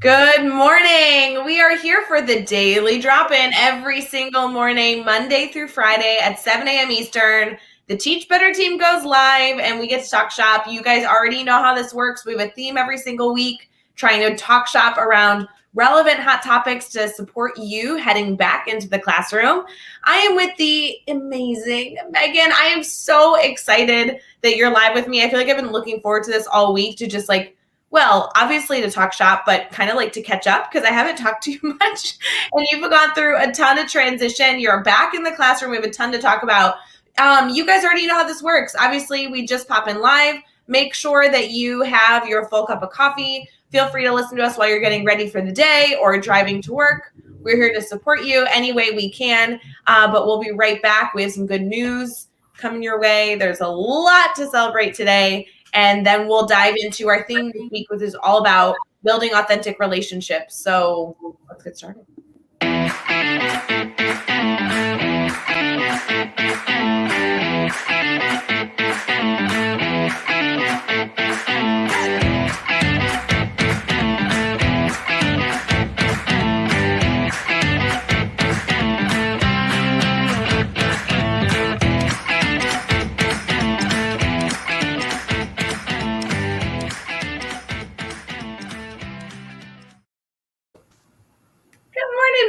Good morning. We are here for the daily drop-in every single morning, Monday through Friday at 7 a.m. Eastern. The Teach Better team goes live and we get to talk shop. You guys already know how this works. We have a theme every single week trying to talk shop around relevant hot topics to support you heading back into the classroom. I am with the amazing Megan. I am so excited that you're live with me. I feel like I've been looking forward to this all week to just obviously to talk shop, but kind of like to catch up because I haven't talked to you much. And you've gone through a ton of transition. You're back in the classroom. We have a ton to talk about. You guys already know how this works. Obviously, we just pop in live. Make sure that you have your full cup of coffee. Feel free to listen to us while you're getting ready for the day or driving to work. We're here to support you any way we can, but we'll be right back. We have some good news coming your way. There's a lot to celebrate today. And then we'll dive into our theme this week, which is all about building authentic relationships. So let's get started.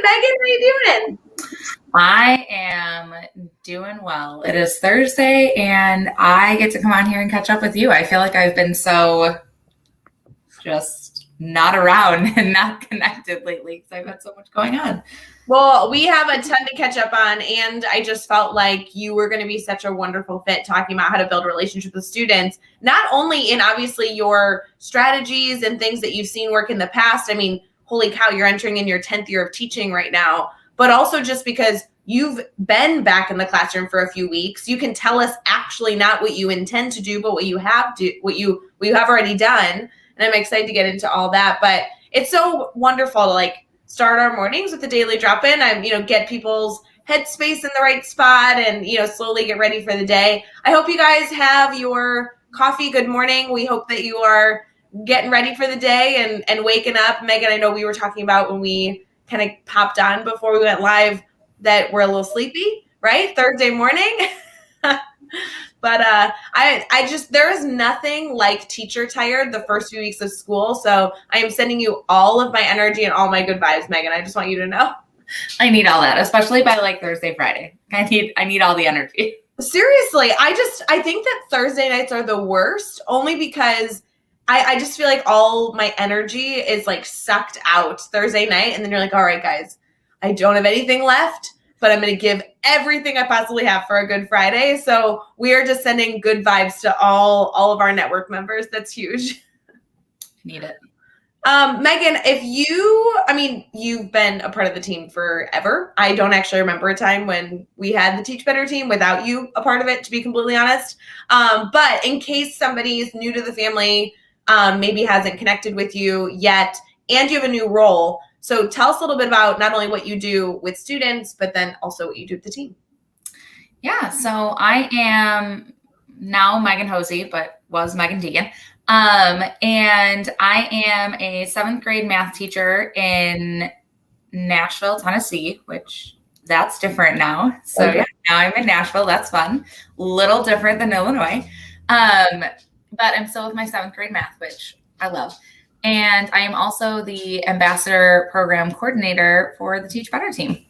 Megan, how are you doing? I am doing well. It is Thursday and I get to come on here and catch up with you. I feel like I've been so just not around and not connected lately because I've had so much going on. Well, we have a ton to catch up on, and I just felt like you were going to be such a wonderful fit talking about how to build relationships with students, not only in obviously your strategies and things that you've seen work in the past. I mean, holy cow, you're entering in your 10th year of teaching right now, but also just because you've been back in the classroom for a few weeks, you can tell us actually not what you intend to do, but what you have already done. And I'm excited to get into all that, but it's so wonderful to start our mornings with the daily drop-in. Get people's headspace in the right spot and, slowly get ready for the day. I hope you guys have your coffee. Good morning. We hope that you are getting ready for the day and waking up. Megan, I know we were talking about when we kind of popped on before we went live that we're a little sleepy, right? Thursday morning. But there is nothing like teacher tired the first few weeks of school. So I am sending you all of my energy and all my good vibes, Megan. I just want you to know. I need all that, especially by Thursday, Friday. I need all the energy. Seriously, I think that Thursday nights are the worst only because I just feel like all my energy is sucked out Thursday night. And then you're like, all right, guys, I don't have anything left, but I'm going to give everything I possibly have for a good Friday. So we are just sending good vibes to all of our network members. That's huge. Need it. Megan, you've been a part of the team forever. I don't actually remember a time when we had the Teach Better team without you a part of it, to be completely honest. But in case somebody is new to the family, maybe hasn't connected with you yet, and you have a new role. So tell us a little bit about not only what you do with students, but then also what you do with the team. Yeah, so I am now Megan Hosey, but was Megan Deegan. And I am a 7th grade math teacher in Nashville, Tennessee, which that's different now. So okay. Yeah, now I'm in Nashville. That's fun. Little different than Illinois. But I'm still with my 7th grade math, which I love. And I am also the ambassador program coordinator for the Teach Better team.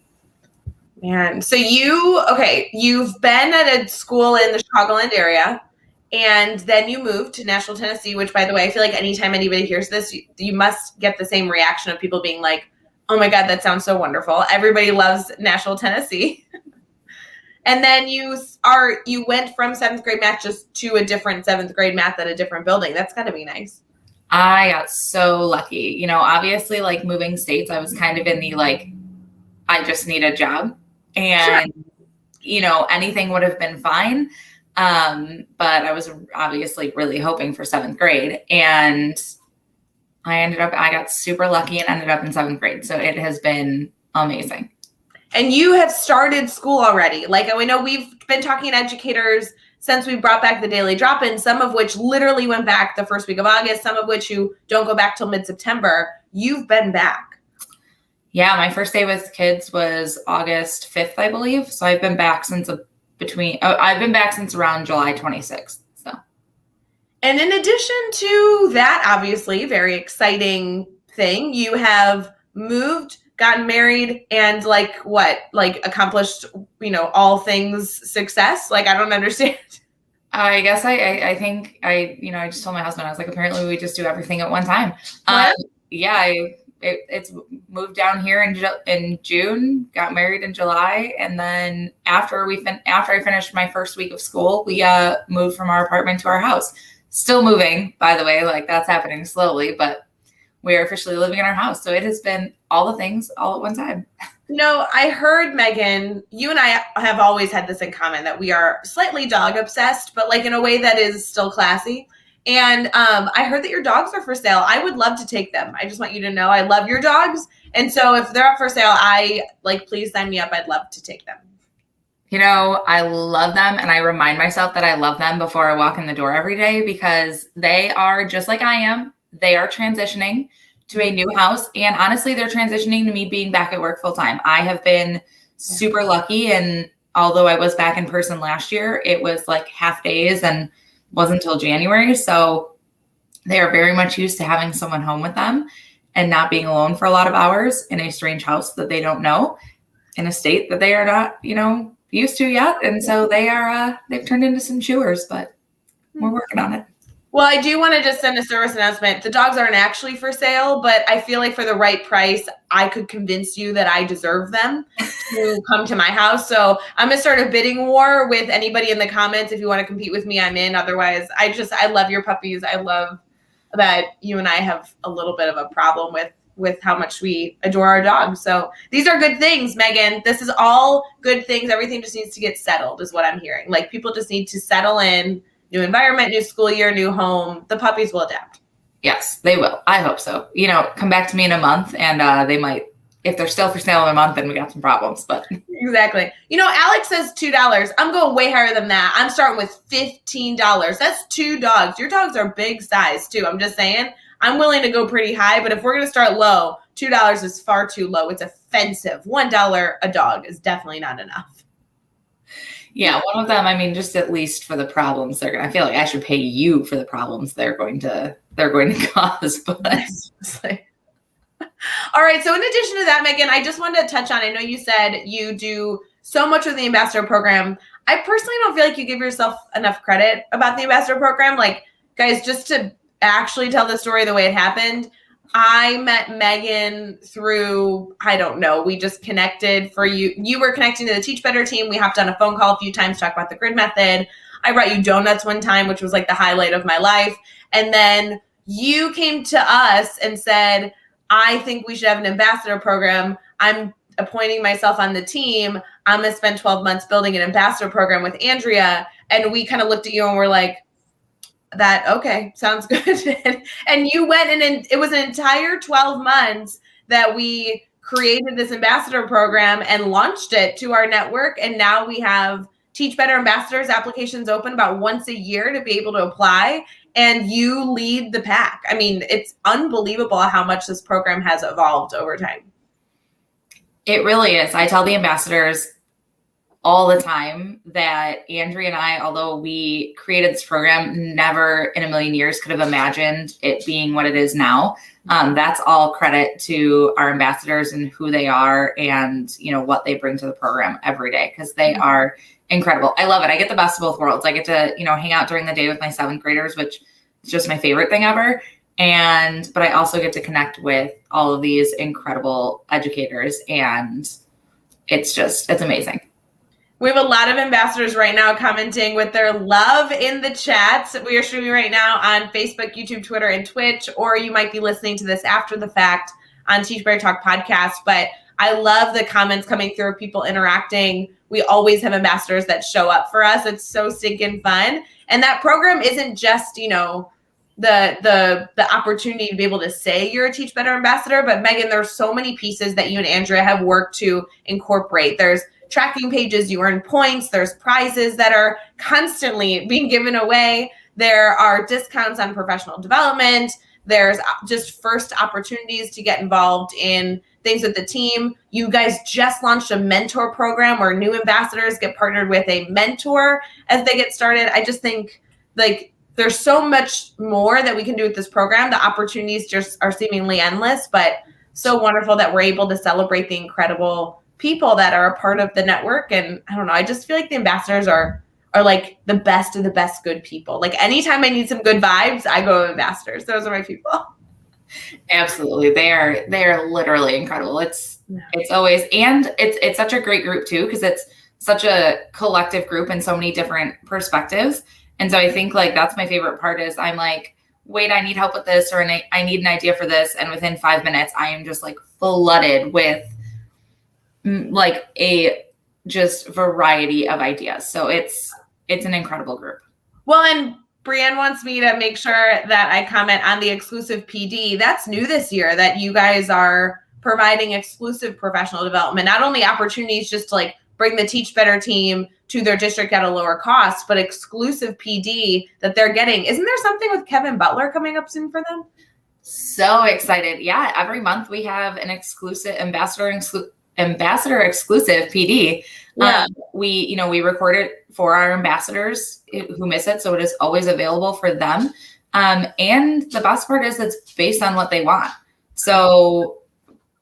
Man, so you've been at a school in the Chicagoland area, and then you moved to Nashville, Tennessee, which, by the way, I feel like anytime anybody hears this, you must get the same reaction of people being like, oh my God, that sounds so wonderful. Everybody loves Nashville, Tennessee. And then you went from 7th grade math just to a different 7th grade math at a different building. That's gotta be nice. I got so lucky. Obviously moving states, I was kind of in the I just need a job. And, sure. Anything would have been fine. But I was obviously really hoping for 7th grade. And I got super lucky and ended up in 7th grade. So it has been amazing. And you have started school already. I know we've been talking to educators since we brought back the daily drop-in, some of which literally went back the first week of August, some of which you don't go back till mid-September, you've been back. Yeah, my first day with kids was August 5th, I believe. So I've been back since I've been back since around July 26th. So, and in addition to that, obviously very exciting thing, you have moved, gotten married, and accomplished, all things success. Like, I don't understand. I guess I think I just told my husband, I was like, apparently we just do everything at one time. It's moved down here in June, got married in July, and then after I finished my first week of school, we moved from our apartment to our house. Still moving, by the way, like that's happening slowly, but we are officially living in our house. So it has been all the things all at one time. I heard, Megan, you and I have always had this in common, that we are slightly dog obsessed, but like in a way that is still classy. And I heard that your dogs are for sale. I would love to take them. I just want you to know I love your dogs. And so if they're up for sale, please sign me up. I'd love to take them. I love them. And I remind myself that I love them before I walk in the door every day, because they are just like I am. They are transitioning to a new house. And honestly, they're transitioning to me being back at work full time. I have been super lucky. And although I was back in person last year, it was like half days and wasn't until January. So they are very much used to having someone home with them and not being alone for a lot of hours in a strange house that they don't know, in a state that they are not, used to yet. And so they've turned into some chewers, but we're working on it. Well, I do want to just send a service announcement. The dogs aren't actually for sale, but I feel like for the right price, I could convince you that I deserve them to come to my house. So I'm going to start a bidding war with anybody in the comments. If you want to compete with me, I'm in. Otherwise, I love your puppies. I love that you and I have a little bit of a problem with how much we adore our dogs. So these are good things, Megan. This is all good things. Everything just needs to get settled is what I'm hearing. Like, people just need to settle in. New environment, new school year, new home. The puppies will adapt. Yes, they will. I hope so. Come back to me in a month, and they might. If they're still for sale in a month, then we got some problems. But exactly. Alex says $2. I'm going way higher than that. I'm starting with $15. That's 2 dogs. Your dogs are big size too. I'm just saying. I'm willing to go pretty high, but if we're going to start low, $2 is far too low. It's offensive. $1 a dog is definitely not enough. Yeah, one of them, just at least for the problems I feel like I should pay you for the problems they're going to cause. But all right. So in addition to that, Megan, I just wanted to touch on, I know you said you do so much with the ambassador program. I personally don't feel like you give yourself enough credit about the ambassador program. Like, guys, just to actually tell the story the way it happened, I met Megan through, I don't know, we just connected for you. You were connecting to the Teach Better team. We hopped on a phone call a few times to talk about the grid method. I brought you donuts one time, which was like the highlight of my life. And then you came to us and said, I think we should have an ambassador program. I'm appointing myself on the team. I'm going to spend 12 months building an ambassador program with Andrea. And we kind of looked at you and we're like, okay, sounds good. And you went and it was an entire 12 months that we created this ambassador program and launched it to our network. And now we have Teach Better ambassadors applications open about once a year to be able to apply. And you lead the pack. It's unbelievable how much this program has evolved over time. It really is. I tell the ambassadors all the time that Andrea and I, although we created this program, never in a million years could have imagined it being what it is now. That's all credit to our ambassadors and who they are and, what they bring to the program every day, because they are incredible. I love it. I get the best of both worlds. I get to, hang out during the day with my 7th graders, which is just my favorite thing ever. But I also get to connect with all of these incredible educators, and it's amazing. We have a lot of ambassadors right now commenting with their love in the chats. We are streaming right now on Facebook, YouTube, Twitter, and Twitch, or you might be listening to this after the fact on Teach Better Talk podcast. But I love the comments coming through of people interacting. We always have ambassadors that show up for us. It's so stinking fun. And that program isn't just, the opportunity to be able to say you're a Teach Better ambassador. But Megan, there's so many pieces that you and Andrea have worked to incorporate. There's tracking pages, you earn points, there's prizes that are constantly being given away. There are discounts on professional development. There's just first opportunities to get involved in things with the team. You guys just launched a mentor program where new ambassadors get partnered with a mentor as they get started. I just think like there's so much more that we can do with this program. The opportunities just are seemingly endless, but so wonderful that we're able to celebrate the incredible people that are a part of the network. And I don't know, I just feel like the ambassadors are like the best of the best good people. Like anytime I need some good vibes, I go to ambassadors. Those are my people. Absolutely. They are literally incredible. It's always, and it's such a great group too, because it's such a collective group and so many different perspectives. And so I think like that's my favorite part is I'm like, wait, I need help with this, or I need an idea for this. And within 5 minutes, I am just like flooded with like a just variety of ideas. So it's an incredible group. Well, and Brienne wants me to make sure that I comment on the exclusive PD. That's new this year, that you guys are providing exclusive professional development, not only opportunities just to like bring the Teach Better team to their district at a lower cost, but exclusive PD that they're getting. Isn't there something with Kevin Butler coming up soon for them? So excited. Yeah. Every month we have an exclusive ambassador exclusive PD. Yeah. We record it for our ambassadors who miss it. So it is always available for them. And the best part is it's based on what they want. So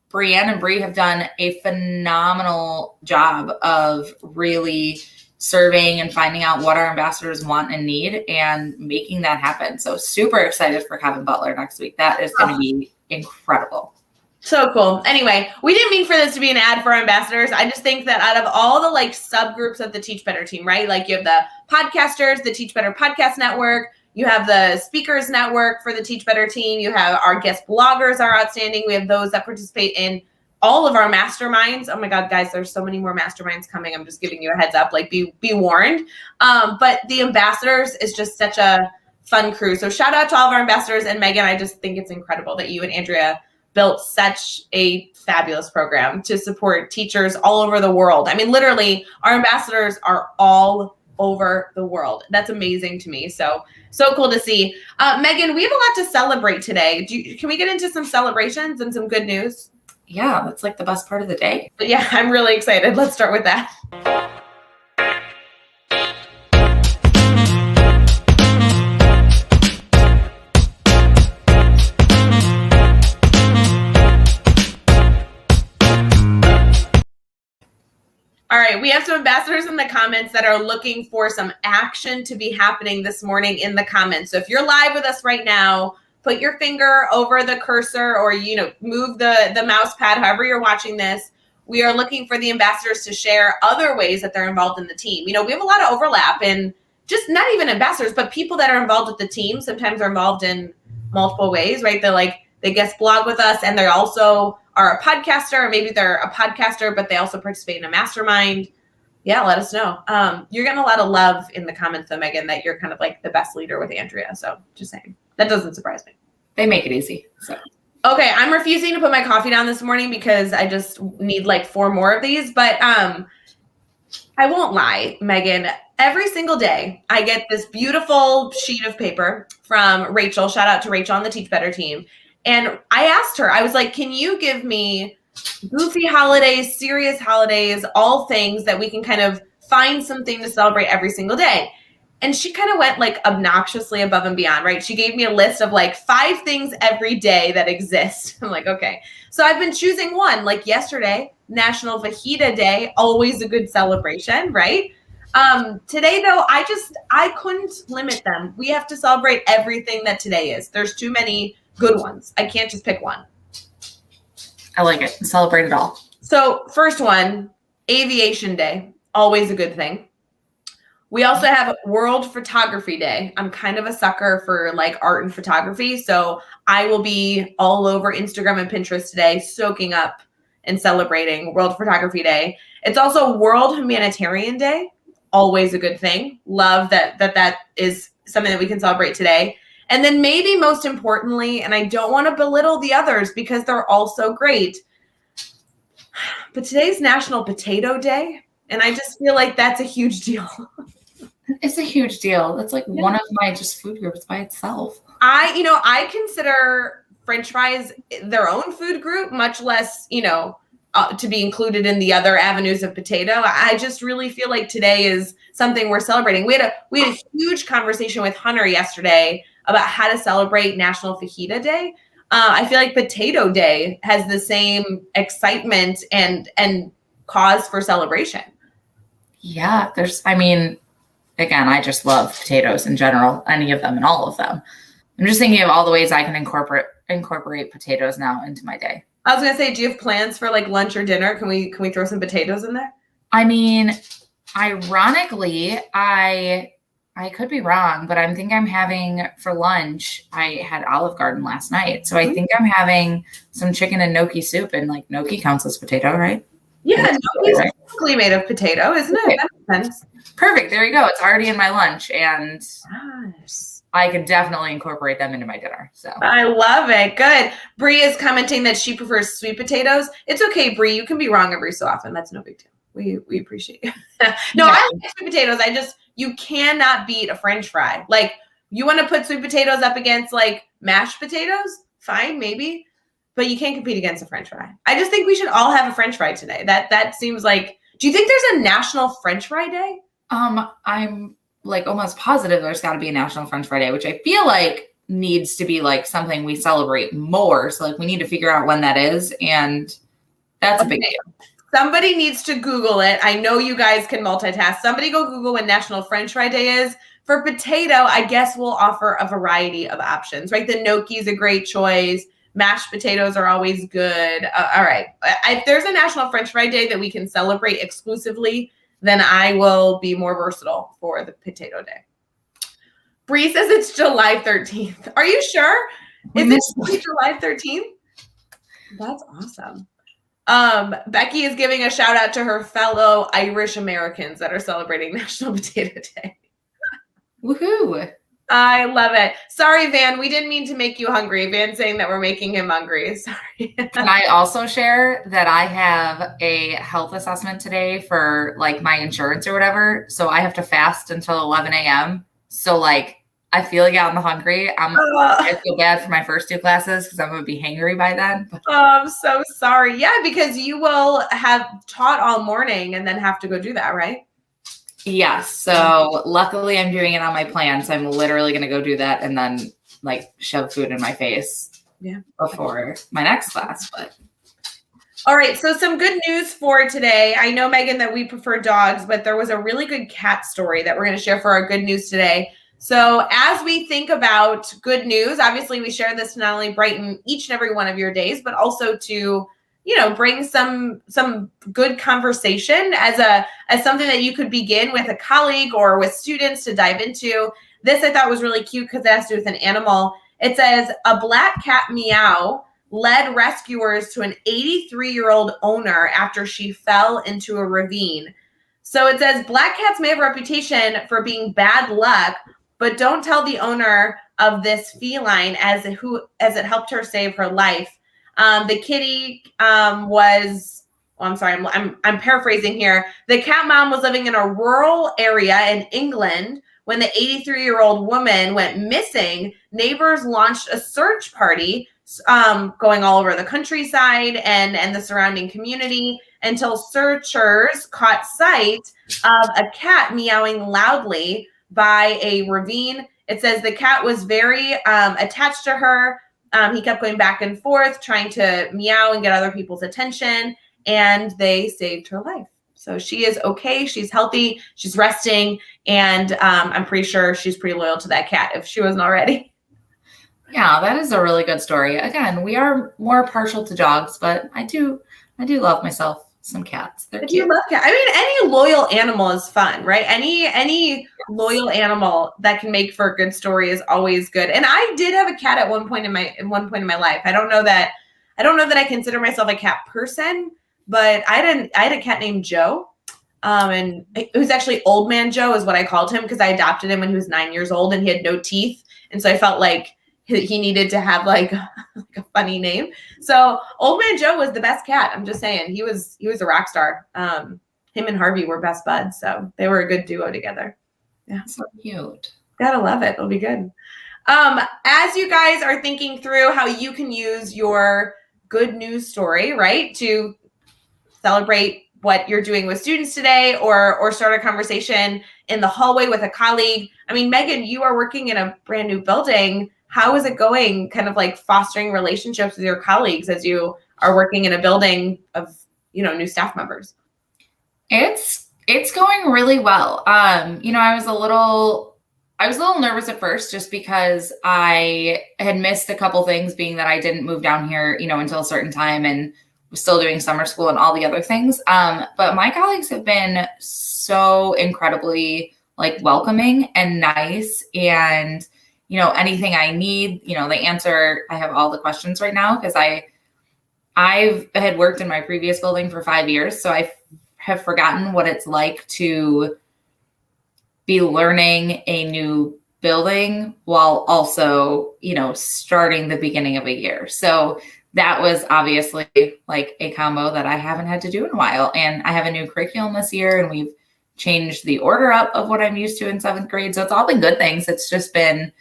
Brienne and Bree have done a phenomenal job of really surveying and finding out what our ambassadors want and need and making that happen. So super excited for Kevin Butler next week. That is going to be incredible. So cool. Anyway, we didn't mean for this to be an ad for ambassadors. I just think that out of all the like subgroups of the Teach Better team, right? Like you have the podcasters, the Teach Better Podcast Network, you have the speakers network for the Teach Better team, you have our guest bloggers are outstanding. We have those that participate in all of our masterminds. Oh my God, guys, there's so many more masterminds coming. I'm just giving you a heads up, like be warned. But the ambassadors is just such a fun crew. So shout out to all of our ambassadors. And Megan, I just think it's incredible that you and Andrea built such a fabulous program to support teachers all over the world. I mean, literally, our ambassadors are all over the world. That's amazing to me. So cool to see. Megan, we have a lot to celebrate today. Can we get into some celebrations and some good news? Yeah, that's like the best part of the day. But yeah, I'm really excited. Let's start with that. All right, we have some ambassadors in the comments that are looking for some action to be happening this morning in the comments. So if you're live with us right now, put your finger over the cursor or, move the mouse pad, however you're watching this. We are looking for the ambassadors to share other ways that they're involved in the team. We have a lot of overlap in just not even ambassadors, but people that are involved with the team sometimes are involved in multiple ways, right? They guest blog with us and they also are a podcaster, or maybe they're a podcaster, but they also participate in a mastermind. Yeah, let us know. You're getting a lot of love in the comments though, Megan, that you're kind of like the best leader with Andrea. So just saying, that doesn't surprise me. They make it easy. So. Okay, I'm refusing to put my coffee down this morning because I just need like 4 more of these. But I won't lie, Megan. Every single day, I get this beautiful sheet of paper from Rachel. Shout out to Rachel on the Teach Better team. And I asked her, I was like, can you give me goofy holidays, serious holidays, all things that we can kind of find something to celebrate every single day? And she kind of went like obnoxiously above and beyond, right? She gave me a list of like 5 things every day that exist. I'm like, okay. So I've been choosing one, like yesterday, National Fajita Day, always a good celebration, right? Today though, I couldn't limit them. We have to celebrate everything that today is. There's too many good ones. I can't just pick one. I like it. Celebrate it all. So first one, Aviation Day, always a good thing. We also have World Photography Day. I'm kind of a sucker for like art and photography. So I will be all over Instagram and Pinterest today, soaking up and celebrating World Photography Day. It's also World Humanitarian Day. Always a good thing. Love that is something that we can celebrate today. And then maybe most importantly, and I don't want to belittle the others because they're all so great, but today's National Potato Day, and I just feel like that's a huge deal. It's a huge deal. That's like one of my just food groups by itself. I consider French fries their own food group, much less, to be included in the other avenues of potato. I just really feel like today is something we're celebrating. We had a huge conversation with Hunter yesterday about how to celebrate National Fajita Day. I feel like Potato Day has the same excitement and cause for celebration. Yeah, again, I just love potatoes in general, any of them and all of them. I'm just thinking of all the ways I can incorporate potatoes now into my day. I was gonna say, do you have plans for like lunch or dinner? Can we throw some potatoes in there? I mean, ironically, I could be wrong, but I think I'm having for lunch. I had Olive Garden last night, so I think I'm having some chicken and gnocchi soup, and like gnocchi counts as potato, right? Yeah, gnocchi's typically made of potato, isn't it? That makes sense. Perfect. There you go. It's already in my lunch, and Yes. I could definitely incorporate them into my dinner. So I love it. Good. Bree is commenting that she prefers sweet potatoes. It's okay, Bree. You can be wrong every so often. That's no big deal. We appreciate you. No, I like sweet potatoes. You cannot beat a French fry. Like, you want to put sweet potatoes up against like mashed potatoes? Fine, maybe. But you can't compete against a French fry. I just think we should all have a French fry today. That seems like, do you think there's a National French Fry Day? I'm like almost positive there's got to be a National French Fry Day, which I feel like needs to be like something we celebrate more. So like we need to figure out when that is, and that's a big deal. Somebody needs to Google it. I know you guys can multitask. Somebody go Google when National French Fry Day is. For potato, I guess we'll offer a variety of options, right? The gnocchi is a great choice. Mashed potatoes are always good. All right. If there's a National French Fry Day that we can celebrate exclusively, then I will be more versatile for the potato day. Bree says it's July 13th. Are you sure? Is it July 13th? That's awesome. Becky is giving a shout out to her fellow Irish Americans that are celebrating National Potato Day. Woohoo. I love it. Sorry, Van. We didn't mean to make you hungry. Van's saying that we're making him hungry. Sorry. Can I also share that I have a health assessment today for like my insurance or whatever. So I have to fast until 11 a.m. So like, I feel like I'm hungry. I feel bad for my first two classes because I'm going to be hangry by then. I'm so sorry. Yeah, because you will have taught all morning and then have to go do that, right? Yes. So luckily I'm doing it on my plan. So I'm literally going to go do that and then like shove food in my face before my next class. But all right. So some good news for today. I know, Megan, that we prefer dogs, but there was a really good cat story that we're going to share for our good news today. So as we think about good news, obviously we share this to not only brighten each and every one of your days, but also to bring some good conversation as something that you could begin with a colleague or with students to dive into. This I thought was really cute because it has to do with an animal. It says, a black cat meow led rescuers to an 83-year-old owner after she fell into a ravine. So it says, black cats may have a reputation for being bad luck, but don't tell the owner of this feline as it helped her save her life. The kitty I'm paraphrasing here. The cat mom was living in a rural area in England when the 83-year-old woman went missing. Neighbors launched a search party going all over the countryside and the surrounding community until searchers caught sight of a cat meowing loudly by a ravine. It says the cat was very attached to her. He kept going back and forth, trying to meow and get other people's attention, and they saved her life. So she is okay. She's healthy. She's resting, and I'm pretty sure she's pretty loyal to that cat if she wasn't already. Yeah, that is a really good story. Again, we are more partial to dogs, but I do love myself some cats. They're cute. You love cats. I mean, any loyal animal is fun, right? Any loyal animal that can make for a good story is always good. And I did have a cat at one point in my life. I don't know that I consider myself a cat person, but I had a cat named Joe. And it was actually Old Man Joe is what I called him because I adopted him when he was 9 years old and he had no teeth. And so I felt like he needed to have like a funny name. So Old Man Joe was the best cat. I'm just saying, he was a rock star. Him and Harvey were best buds, so they were a good duo together. Yeah, so cute. Gotta love it. It'll be good. As you guys are thinking through how you can use your good news story, right, to celebrate what you're doing with students today, or start a conversation in the hallway with a colleague. I mean, Megan, you are working in a brand new building. How is it going, kind of like fostering relationships with your colleagues as you are working in a building of, new staff members? It's going really well. I was a little nervous at first just because I had missed a couple things, being that I didn't move down here, until a certain time, and was still doing summer school and all the other things. But my colleagues have been so incredibly welcoming and nice, and anything I need, they answer. I have all the questions right now because I had worked in my previous building for 5 years, so I have forgotten what it's like to be learning a new building while also, starting the beginning of a year. So that was obviously like a combo that I haven't had to do in a while. And I have a new curriculum this year, and we've changed the order up of what I'm used to in 7th grade. So it's all been good things. It's just been,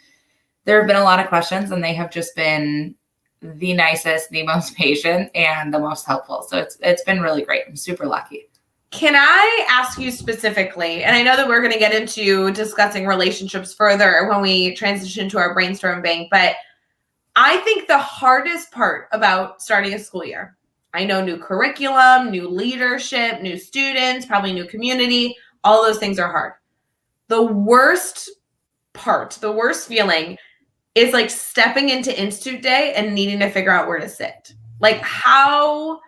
there have been a lot of questions, and they have just been the nicest, the most patient, and the most helpful. So it's been really great. I'm super lucky. Can I ask you specifically, and I know that we're going to get into discussing relationships further when we transition to our brainstorm bank, but I think the hardest part about starting a school year, I know new curriculum, new leadership, new students, probably new community, all those things are hard. The worst part, the worst feeling is like stepping into Institute Day and needing to figure out where to sit. Like how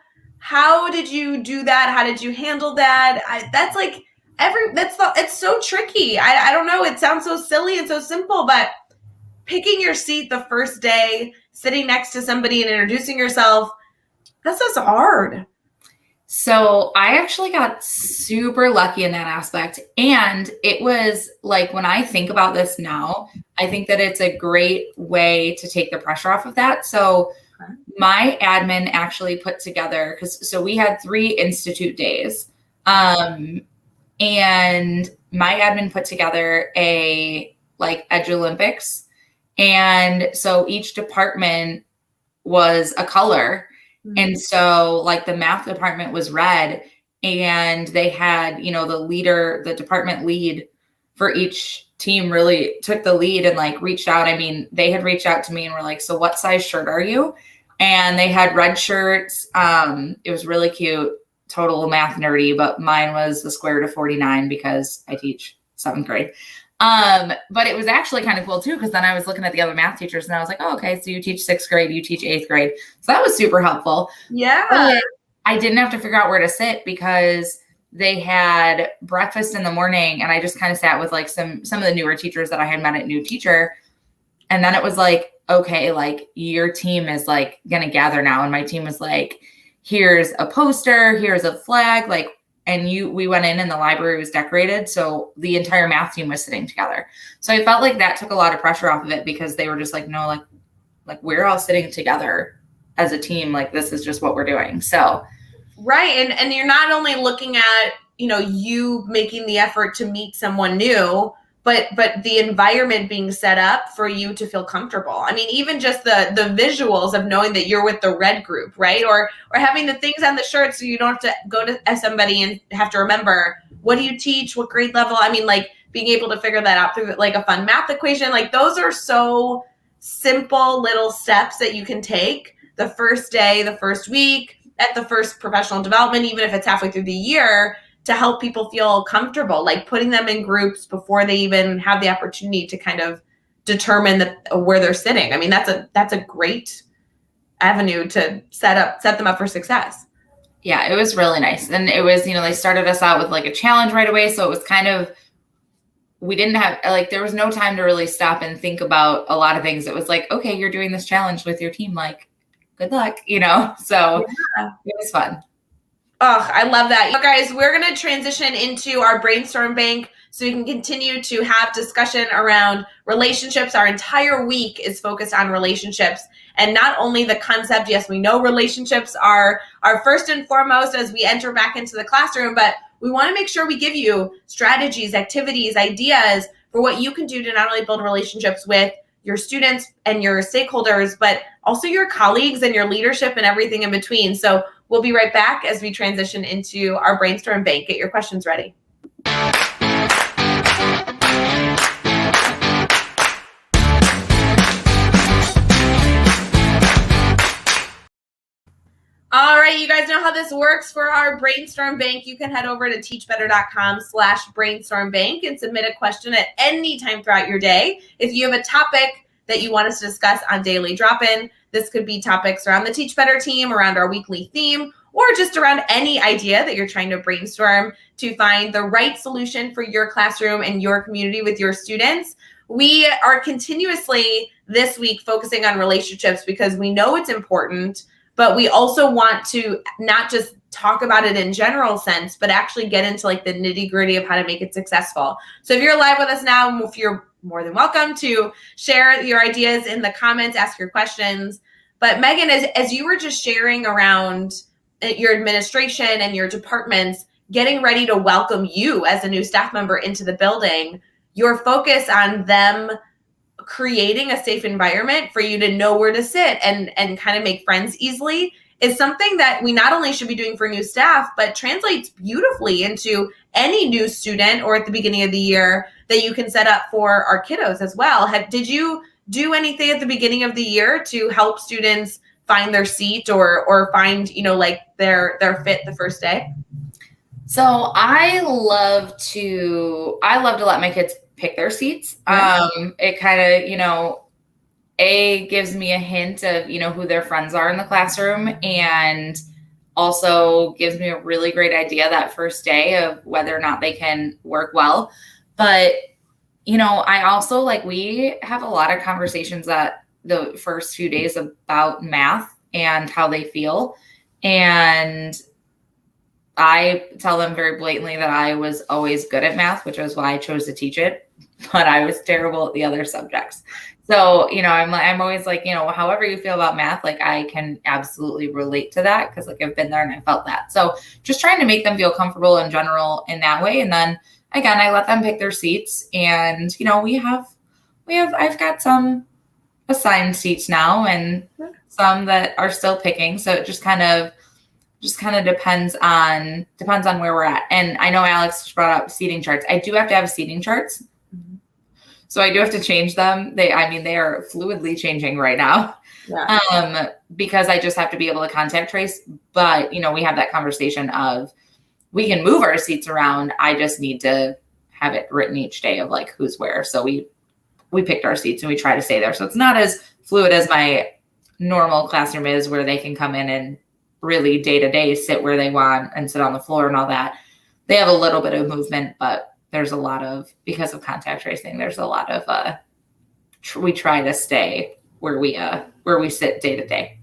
did you do that? How did you handle that? It's so tricky. I don't know. It sounds so silly and so simple, but picking your seat the first day, sitting next to somebody and introducing yourself, that's just hard. So I actually got super lucky in that aspect. And it was like, when I think about this now, I think that it's a great way to take the pressure off of that. So my admin actually put together, so we had 3 Institute days. And my admin put together a Edge Olympics. And so each department was a color. Mm-hmm. And so the math department was red, and they had, the department lead for each team really took the lead and reached out. I mean, they had reached out to me and were like, so what size shirt are you? And they had red shirts. It was really cute, total math nerdy, but mine was the square root of 49 because I teach 7th grade. But it was actually kind of cool too, because then I was looking at the other math teachers and I was like, oh, okay, so you teach 6th grade, you teach 8th grade. So that was super helpful. Yeah. But I didn't have to figure out where to sit because they had breakfast in the morning, and I just kind of sat with some of the newer teachers that I had met at New Teacher. And then it was okay, your team is gonna gather now. And my team was here's a poster, here's a flag, we went in and the library was decorated. So the entire math team was sitting together. So I felt like that took a lot of pressure off of it, because they were just no, we're all sitting together as a team. This is just what we're doing. So. Right. And you're not only looking at, you making the effort to meet someone new, but the environment being set up for you to feel comfortable. I mean, even just the visuals of knowing that you're with the red group, right? Or having the things on the shirt so you don't have to go to somebody and have to remember, what do you teach? What grade level? I mean, being able to figure that out through a fun math equation, those are so simple little steps that you can take the first day, the first week, at the first professional development, even if it's halfway through the year, to help people feel comfortable, putting them in groups before they even have the opportunity to kind of determine where they're sitting. I mean, that's a great avenue to set them up for success. Yeah, it was really nice. And it was, they started us out with a challenge right away. So it was kind of, we didn't have, there was no time to really stop and think about a lot of things. It was okay, you're doing this challenge with your team, good luck, so yeah. It was fun. Oh, I love that. You guys, we're going to transition into our brainstorm bank. so we can continue to have discussion around relationships. Our entire week is focused on relationships, and not only the concept, yes, we know relationships are first and foremost as we enter back into the classroom, but we want to make sure we give you strategies, activities, ideas for what you can do to not only build relationships with your students and your stakeholders, but also your colleagues and your leadership and everything in between. So we'll be right back as we transition into our brainstorm bank. Get your questions ready. All right, you guys know how this works for our brainstorm bank. You can head over to teachbetter.com/brainstorm bank and submit a question at any time throughout your day. If you have a topic that you want us to discuss on Daily Drop-In, this could be topics around the Teach Better team, around our weekly theme, or just around any idea that you're trying to brainstorm to find the right solution for your classroom and your community with your students. We are continuously this week focusing on relationships because we know it's important, but we also want to not just talk about it in general sense, but actually get into like the nitty gritty of how to make it successful. So if you're live with us now, if you're more than welcome to share your ideas in the comments, ask your questions. But Megan, as you were just sharing around your administration and your departments getting ready to welcome you as a new staff member into the building, your focus on them creating a safe environment for you to know where to sit and kind of make friends easily is something that we not only should be doing for new staff, but translates beautifully into any new student or at the beginning of the year that you can set up for our kiddos as well. Did you do anything at the beginning of the year to help students find their seat or find, like their fit the first day? So I love to let my kids pick their seats. It kind of, gives me a hint of, who their friends are in the classroom, and also gives me a really great idea that first day of whether or not they can work well. But, I also we have a lot of conversations that the first few days about math and how they feel. And I tell them very blatantly that I was always good at math, which is why I chose to teach it, but I was terrible at the other subjects. So, I'm always however you feel about math, I can absolutely relate to that because I've been there and I felt that. So just trying to make them feel comfortable in general in that way. And then again, I let them pick their seats, and, I've got some assigned seats now and some that are still picking. So it just kind of depends on where we're at. And I know Alex brought up seating charts. I do have to have seating charts. So I do have to change them. They are fluidly changing right now. Yeah. Because I just have to be able to contact trace. But, we have that conversation of we can move our seats around. I just need to have it written each day of who's where. So we picked our seats and we try to stay there. So it's not as fluid as my normal classroom is, where they can come in and really day to day sit where they want and sit on the floor and all that. They have a little bit of movement, but there's a lot of, because of contact tracing, there's a lot of, we try to stay where we sit day to day.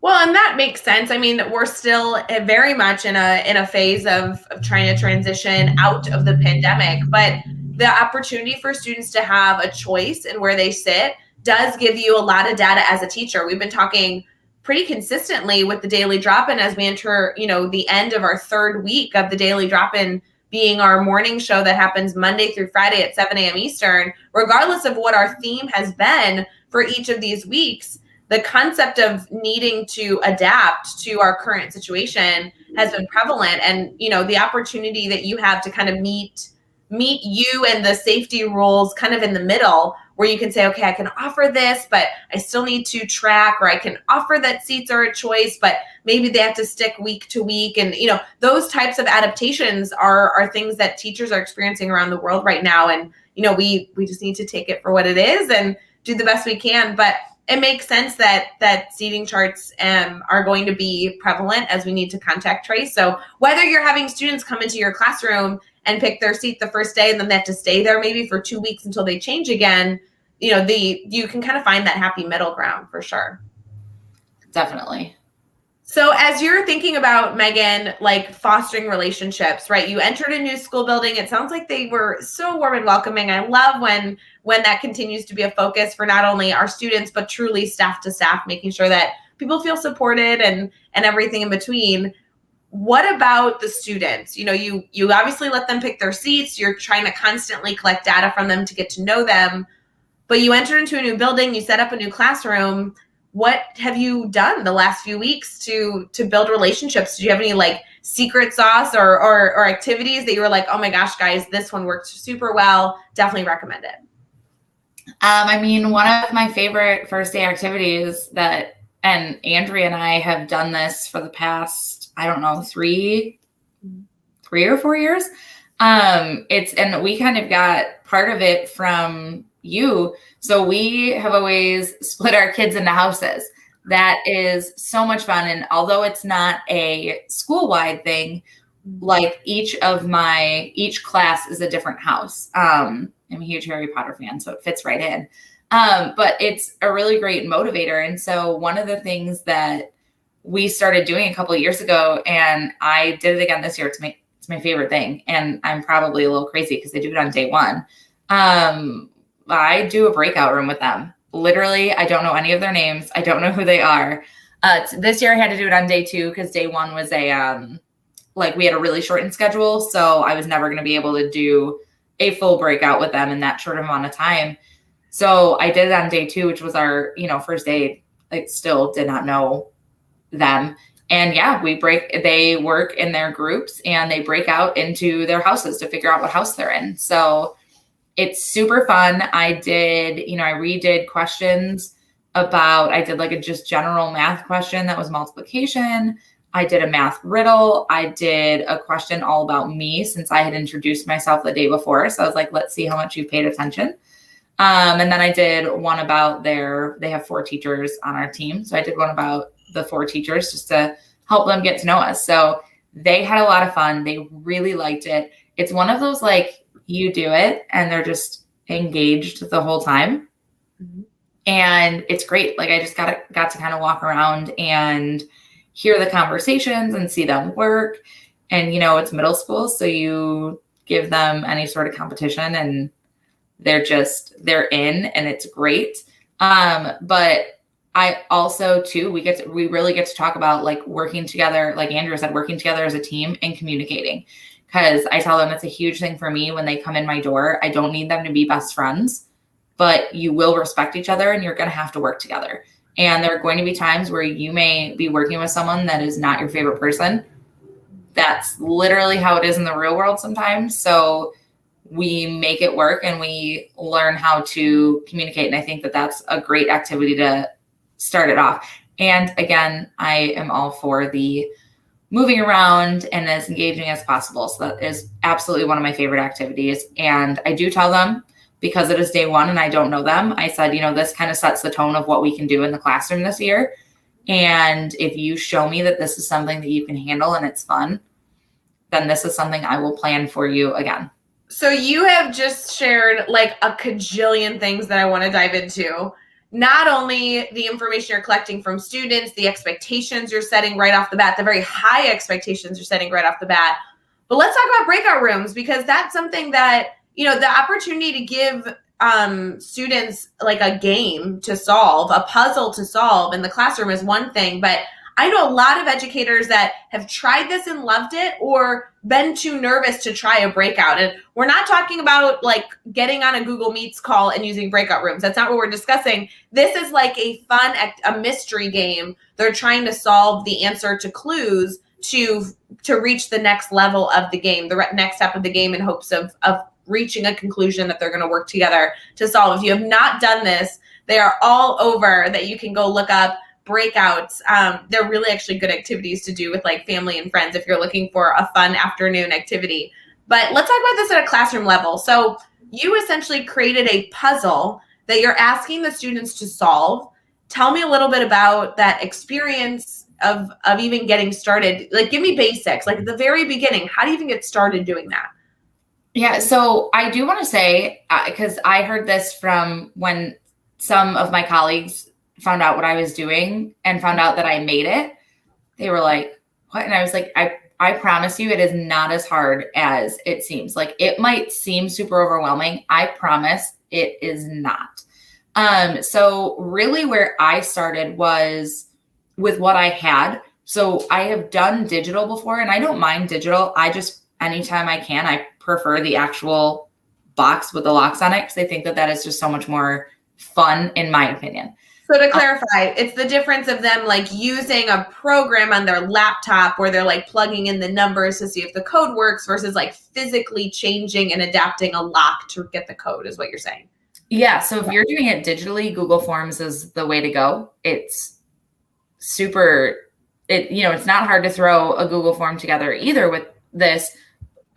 Well, and that makes sense. We're still very much in a phase of trying to transition out of the pandemic, but the opportunity for students to have a choice in where they sit does give you a lot of data as a teacher. We've been talking pretty consistently with the Daily Drop-In as we enter, the end of our third week of the Daily Drop-In being our morning show that happens Monday through Friday at 7 a.m. Eastern. Regardless of what our theme has been for each of these weeks, the concept of needing to adapt to our current situation has been prevalent. And, the opportunity that you have to kind of meet you and the safety rules kind of in the middle, where you can say, okay, I can offer this, but I still need to track, or I can offer that seats are a choice, but maybe they have to stick week to week. And, those types of adaptations are things that teachers are experiencing around the world right now. And, we just need to take it for what it is and do the best we can. But it makes sense that seating charts are going to be prevalent as we need to contact trace. So whether you're having students come into your classroom and pick their seat the first day, and then they have to stay there maybe for 2 weeks until they change again, you can kind of find that happy middle ground for sure. Definitely. So as you're thinking about, Megan, like fostering relationships, right? You entered a new school building. It sounds like they were so warm and welcoming. I love when that continues to be a focus for not only our students, but truly staff to staff, making sure that people feel supported and everything in between. What about the students? You know, you obviously let them pick their seats. You're trying to constantly collect data from them to get to know them. But you enter into a new building, you set up a new classroom. What have you done the last few weeks to build relationships? Do you have any like secret sauce or activities that you were like, oh my gosh, guys, this one worked super well. Definitely recommend it. I mean, one of my favorite first day activities and Andrea and I have done this for the past, I don't know, 3 or 4 years. And we kind of got part of it from you. So we have always split our kids into houses. That is so much fun. And although it's not a school-wide thing, like each class is a different house. I'm a huge Harry Potter fan, so it fits right in. But it's a really great motivator. And so one of the things that we started doing a couple of years ago, and I did it again this year, it's my favorite thing. And I'm probably a little crazy because I do it on day one. I do a breakout room with them. Literally, I don't know any of their names. I don't know who they are. This year I had to do it on day 2 because day 1 was we had a really shortened schedule. So I was never going to be able to do a full breakout with them in that short amount of time. So I did it on day 2, which was our, first day. I still did not know them. And yeah, they work in their groups and they break out into their houses to figure out what house they're in. So it's super fun. I redid questions I did like a just general math question that was multiplication. I did a math riddle. I did a question all about me since I had introduced myself the day before. So I was like, let's see how much you've paid attention. And then I did one about they have 4 teachers on our team. So I did one about the 4 teachers just to help them get to know us. So they had a lot of fun. They really liked it. It's one of those, like, you do it and they're just engaged the whole time. Mm-hmm. And it's great. Like, I just got to kind of walk around and hear the conversations and see them work. And, it's middle school. So you give them any sort of competition and they're in, and it's great. But I also too, we really get to talk about like working together, like Andrea said, working together as a team and communicating. Because I tell them it's a huge thing for me when they come in my door. I don't need them to be best friends, but you will respect each other and you're going to have to work together. And there are going to be times where you may be working with someone that is not your favorite person. That's literally how it is in the real world sometimes. So we make it work and we learn how to communicate. And I think that that's a great activity to start it off. And again, I am all for the moving around and as engaging as possible. So that is absolutely one of my favorite activities. And I do tell them, because it is day 1 and I don't know them, I said, this kind of sets the tone of what we can do in the classroom this year. And if you show me that this is something that you can handle and it's fun, then this is something I will plan for you again. So you have just shared like a cajillion things that I want to dive into. Not only the information you're collecting from students, the expectations you're setting right off the bat, the very high expectations you're setting right off the bat, but let's talk about breakout rooms, because that's something that, the opportunity to give students like a game to solve, a puzzle to solve in the classroom is one thing, but I know a lot of educators that have tried this and loved it or been too nervous to try a breakout. And we're not talking about like getting on a Google Meets call and using breakout rooms. That's not what we're discussing. This is like a fun, a mystery game. They're trying to solve the answer to clues to reach the next level of the game, the next step of the game, in hopes of reaching a conclusion that they're going to work together to solve. If you have not done this, they are all over, that you can go look up. Breakouts. They're really actually good activities to do with like family and friends if you're looking for a fun afternoon activity. But let's talk about this at a classroom level. So you essentially created a puzzle that you're asking the students to solve. Tell me a little bit about that experience of even getting started. Like, give me basics, like at the very beginning. How do you even get started doing that? Yeah, so I do want to say, because I heard this from when some of my colleagues found out what I was doing and found out that I made it. they were like, what? And I was like, I promise you, it is not as hard as it seems. Like, it might seem super overwhelming. I promise it is not. So really where I started was with what I had. So I have done digital before, and I don't mind digital. I just, anytime I can, I prefer the actual box with the locks on it, because I think that is just so much more fun, in my opinion. So to clarify, it's the difference of them like using a program on their laptop where they're like plugging in the numbers to see if the code works versus like physically changing and adapting a lock to get the code, is what you're saying. Yeah. So if you're doing it digitally, Google Forms is the way to go. It's super, it's not hard to throw a Google form together either with this.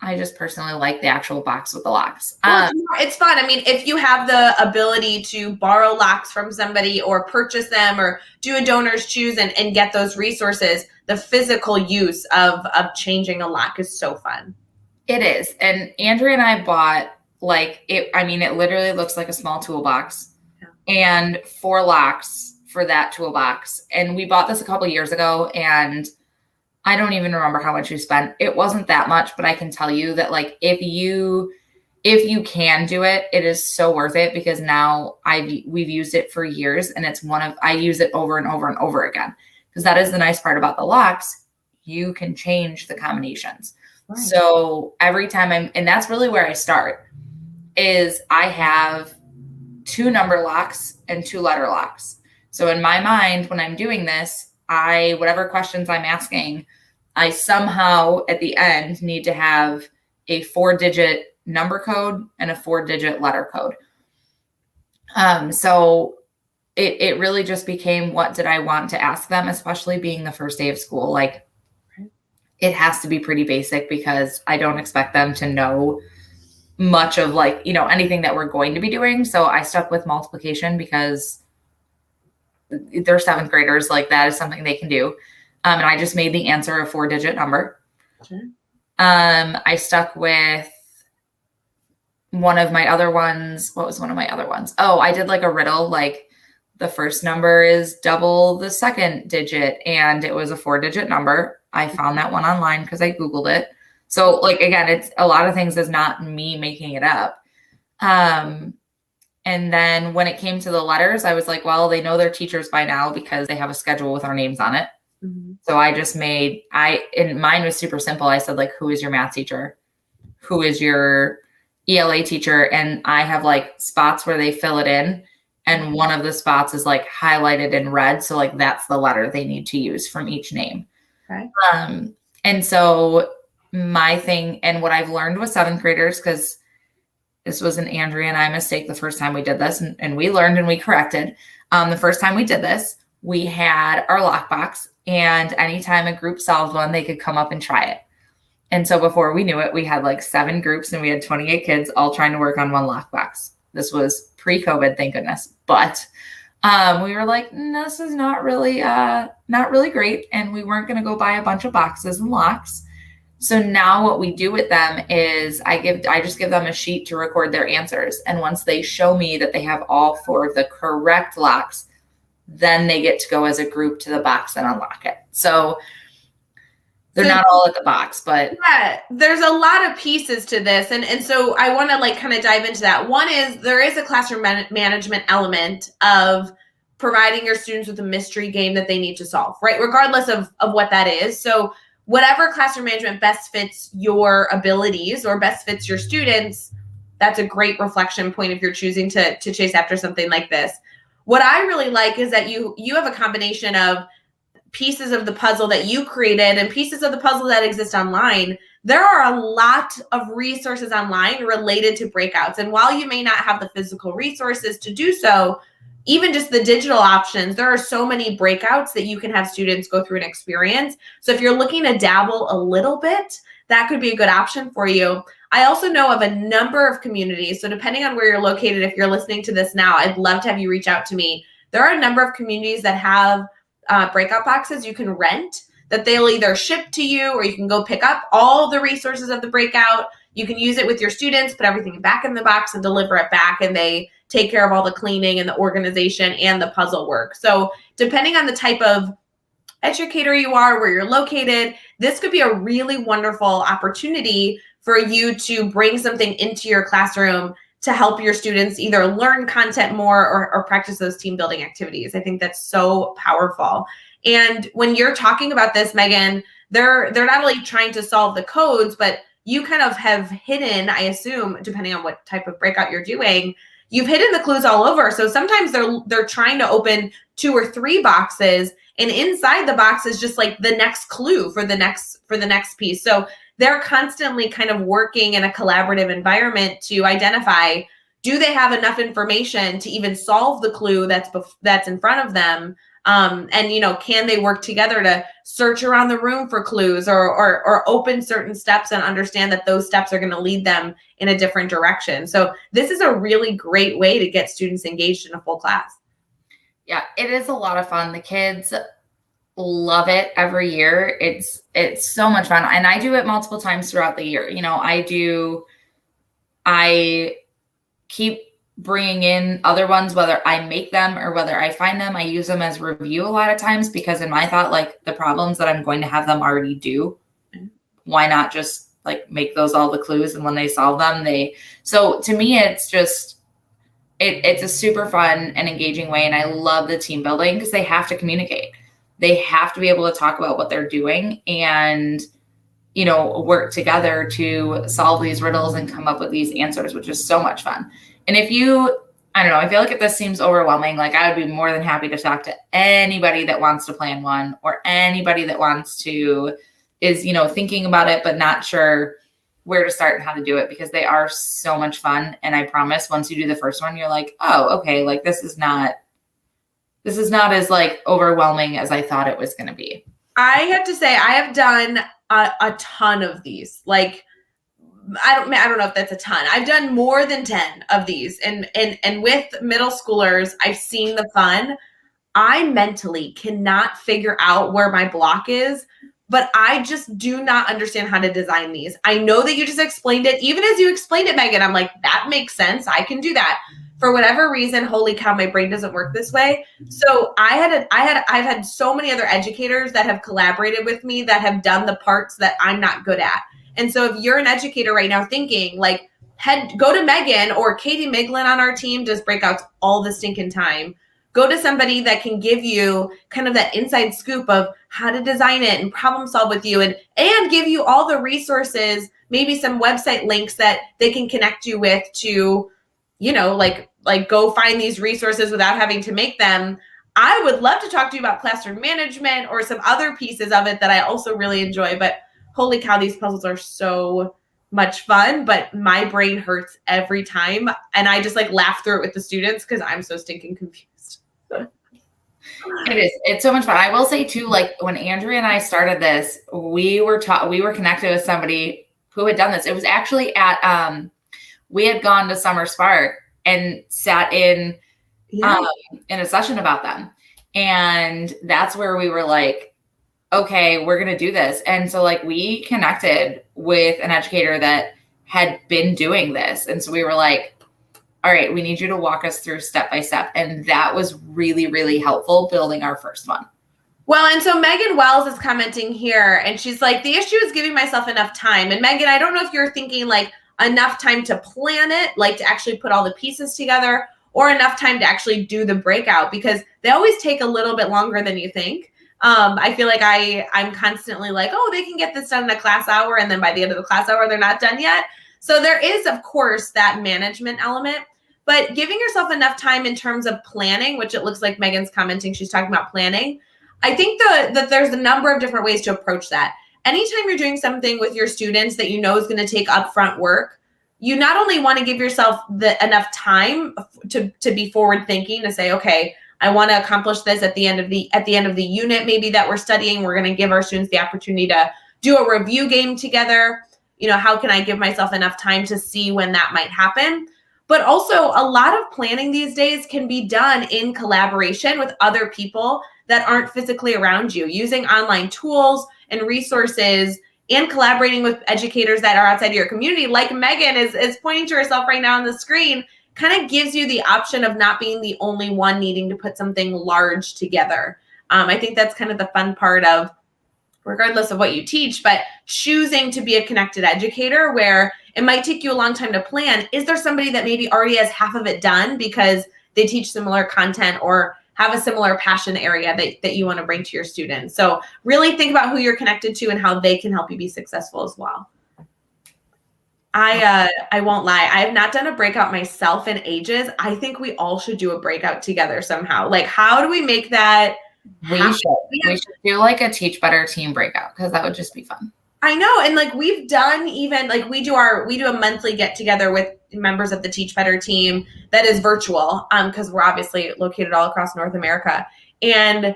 I just personally like the actual box with the locks. Well, it's fun. I mean, if you have the ability to borrow locks from somebody or purchase them or do a donor's choose and get those resources, the physical use of changing a lock is so fun. It is. And Andrea and I bought it literally looks like a small toolbox, and 4 locks for that toolbox. And we bought this a couple of years ago, and I don't even remember how much we spent. It wasn't that much, but I can tell you that like, if you can do it, it is so worth it, because now we've used it for years, and I use it over and over and over again, because that is the nice part about the locks. You can change the combinations. Right. So every time and that's really where I start, is I have 2 number locks and 2 letter locks. So in my mind, when I'm doing this, whatever questions I'm asking, I somehow at the end need to have a 4-digit number code and a 4-digit letter code. So it really just became, what did I want to ask them, especially being the first day of school? Like, it has to be pretty basic, because I don't expect them to know much of anything that we're going to be doing. So I stuck with multiplication, because they're 7th graders. Like, that is something they can do. And I just made the answer a 4-digit number. Sure. I stuck with one of my other ones. What was one of my other ones? Oh, I did like a riddle. Like, the first number is double the 2nd digit, and it was a 4-digit number. I found that one online because I Googled it. So like, again, it's a lot of things is not me making it up. And then when it came to the letters, I was like, well, they know their teachers by now because they have a schedule with our names on it. Mm-hmm. So I just and mine was super simple. I said, like, who is your math teacher? Who is your ELA teacher? And I have like spots where they fill it in. And one of the spots is like highlighted in red. So like, that's the letter they need to use from each name. Okay. And so my thing, and what I've learned with 7th graders, because this was an Andrea and I mistake the first time we did this, and we learned and we corrected. The first time we did this, we had our lockbox, and anytime a group solved one, they could come up and try it. And so before we knew it, we had like 7 groups, and we had 28 kids all trying to work on one lockbox. This was pre-COVID, thank goodness. But we were like, this is not really great. And we weren't going to go buy a bunch of boxes and locks. So now what we do with them is I just give them a sheet to record their answers. And once they show me that they have all 4 of the correct locks, then they get to go as a group to the box and unlock it. So they're not all at the box, but yeah, there's a lot of pieces to this. And so I want to like kind of dive into that. One is there is a classroom management element of providing your students with a mystery game that they need to solve, right? Regardless of what that is. So whatever classroom management best fits your abilities or best fits your students, that's a great reflection point if you're choosing to chase after something like this. What I really like is that you have a combination of pieces of the puzzle that you created and pieces of the puzzle that exist online. There are a lot of resources online related to breakouts. And while you may not have the physical resources to do so, even just the digital options, there are so many breakouts that you can have students go through an experience. So if you're looking to dabble a little bit, that could be a good option for you. I also know of a number of communities. So depending on where you're located, if you're listening to this now, I'd love to have you reach out to me. There are a number of communities that have breakout boxes you can rent that they'll either ship to you or you can go pick up all the resources of the breakout. You can use it with your students, put everything back in the box and deliver it back, and they take care of all the cleaning and the organization and the puzzle work. So depending on the type of educator you are, where you're located, this could be a really wonderful opportunity for you to bring something into your classroom to help your students either learn content more or practice those team building activities. I think that's so powerful. And when you're talking about this, Megan, they're not only trying to solve the codes, but you kind of have hidden, I assume, depending on what type of breakout you're doing, you've hidden the clues all over. So sometimes they're trying to open 2 or 3 boxes, and inside the box is just like the next clue for the next piece. So they're constantly kind of working in a collaborative environment to identify, do they have enough information to even solve the clue that's in front of them? And, you know, can they work together to search around the room for clues or open certain steps and understand that those steps are going to lead them in a different direction? So this is a really great way to get students engaged in a full class. Yeah, it is a lot of fun. The kids love it every year. It's so much fun. And I do it multiple times throughout the year. You know, I keep bringing in other ones, whether I make them or whether I find them. I use them as review a lot of times because in my thought, like the problems that I'm going to have them already do, why not just like make those all the clues, and when they solve them, so to me, it's just, it's a super fun and engaging way. And I love the team building because they have to communicate. They have to be able to talk about what they're doing and, you know, work together to solve these riddles and come up with these answers, which is so much fun. And I don't know, I feel like if this seems overwhelming, like I would be more than happy to talk to anybody that wants to plan one, or anybody that is, you know, thinking about it, but not sure where to start and how to do it, because they are so much fun. And I promise once you do the first one, you're like, oh, okay, like this is not as like overwhelming as I thought it was going to be. I have to say, I have done a ton of these. Like, I don't know if that's a ton. I've done more than 10 of these. And with middle schoolers, I've seen the fun. I mentally cannot figure out where my block is, but I just do not understand how to design these. I know that you just explained it. Even as you explained it, Megan, I'm like, that makes sense. I can do that. For whatever reason, holy cow, my brain doesn't work this way. So I've had so many other educators that have collaborated with me that have done the parts that I'm not good at. And so if you're an educator right now thinking like, go to Megan, or Katie Miglin on our team does breakouts all the stinking time. Go to somebody that can give you kind of that inside scoop of how to design it and problem solve with you, and give you all the resources, maybe some website links that they can connect you with to, you know, like go find these resources without having to make them. I would love to talk to you about classroom management or some other pieces of it that I also really enjoy. But holy cow, these puzzles are so much fun, but my brain hurts every time. And I just like laugh through it with the students because I'm so stinking confused. It is. It's so much fun. I will say too, like when Andrea and I started this, we were connected with somebody who had done this. It was actually at, we had gone to Summer Spark and sat in a session about them. And that's where we were like, okay, we're going to do this. And so like we connected with an educator that had been doing this. And so we were like, all right, we need you to walk us through step by step. And that was really, really helpful building our first one. Well, and so Megan Wells is commenting here, and she's like, the issue is giving myself enough time. And Megan, I don't know if you're thinking like enough time to plan it, like to actually put all the pieces together, or enough time to actually do the breakout, because they always take a little bit longer than you think. I feel like I'm constantly like, oh, they can get this done in a class hour. And then by the end of the class hour, they're not done yet. So there is, of course, that management element, but giving yourself enough time in terms of planning, which it looks like Megan's commenting, she's talking about planning. I think that there's a number of different ways to approach that. Anytime you're doing something with your students that you know is going to take upfront work, you not only want to give yourself enough time to be forward thinking, to say, okay, I want to accomplish this at the end of the unit, maybe that we're studying. We're going to give our students the opportunity to do a review game together. You know, how can I give myself enough time to see when that might happen? But also, a lot of planning these days can be done in collaboration with other people that aren't physically around you, using online tools and resources, and collaborating with educators that are outside of your community, like Megan is pointing to herself right now on the screen, kind of gives you the option of not being the only one needing to put something large together. I think that's kind of the fun part of, regardless of what you teach, but choosing to be a connected educator where it might take you a long time to plan. Is there somebody that maybe already has half of it done because they teach similar content or have a similar passion area that you want to bring to your students? So really think about who you're connected to and how they can help you be successful as well. I won't lie. I have not done a breakout myself in ages. I think we all should do a breakout together somehow. Like, how do we make that happen? We should do like a Teach Better team breakout because that would just be fun. I know. And like we've done even like we do a monthly get together with members of the Teach Better team that is virtual because we're obviously located all across North America. And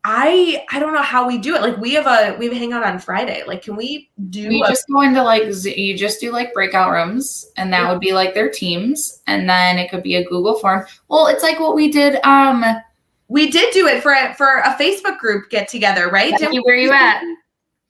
I don't know how we do it. Like we have a hangout on Friday. Like, can we do? We just go into like you just do like breakout rooms, and that would be like their teams, and then it could be a Google form. Well, it's like what we did. We did do it for a Facebook group get together, right? Becky, where are you at?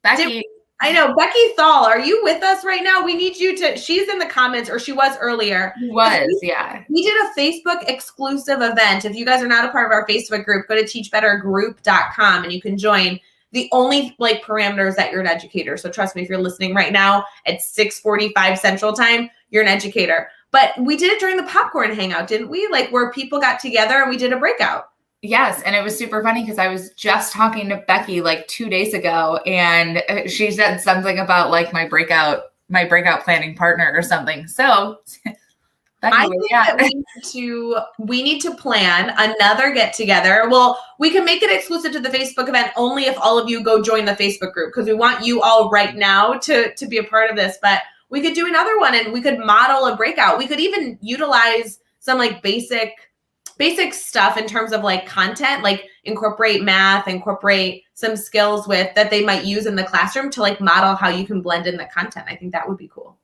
Becky. I know. Becky Thal, are you with us right now? We need you to, she's in the comments, or she was earlier. Yeah. We did a Facebook exclusive event. If you guys are not a part of our Facebook group, go to teachbettergroup.com and you can join. The only like parameters that you're an educator. So trust me, if you're listening right now at 6:45 Central Time, you're an educator. But we did it during the popcorn hangout, didn't we? Like where people got together and we did a breakout. Yes, and it was super funny because I was just talking to Becky like 2 days ago, and she said something about like my breakout planning partner or something. So Becky, I think that we need to plan another get together. Well, we can make it exclusive to the Facebook event only if all of you go join the Facebook group because we want you all right now to be a part of this. But we could do another one and we could model a breakout. We could even utilize some like basic stuff in terms of like content, like incorporate math, incorporate some skills with that they might use in the classroom to like model how you can blend in the content. I think that would be cool.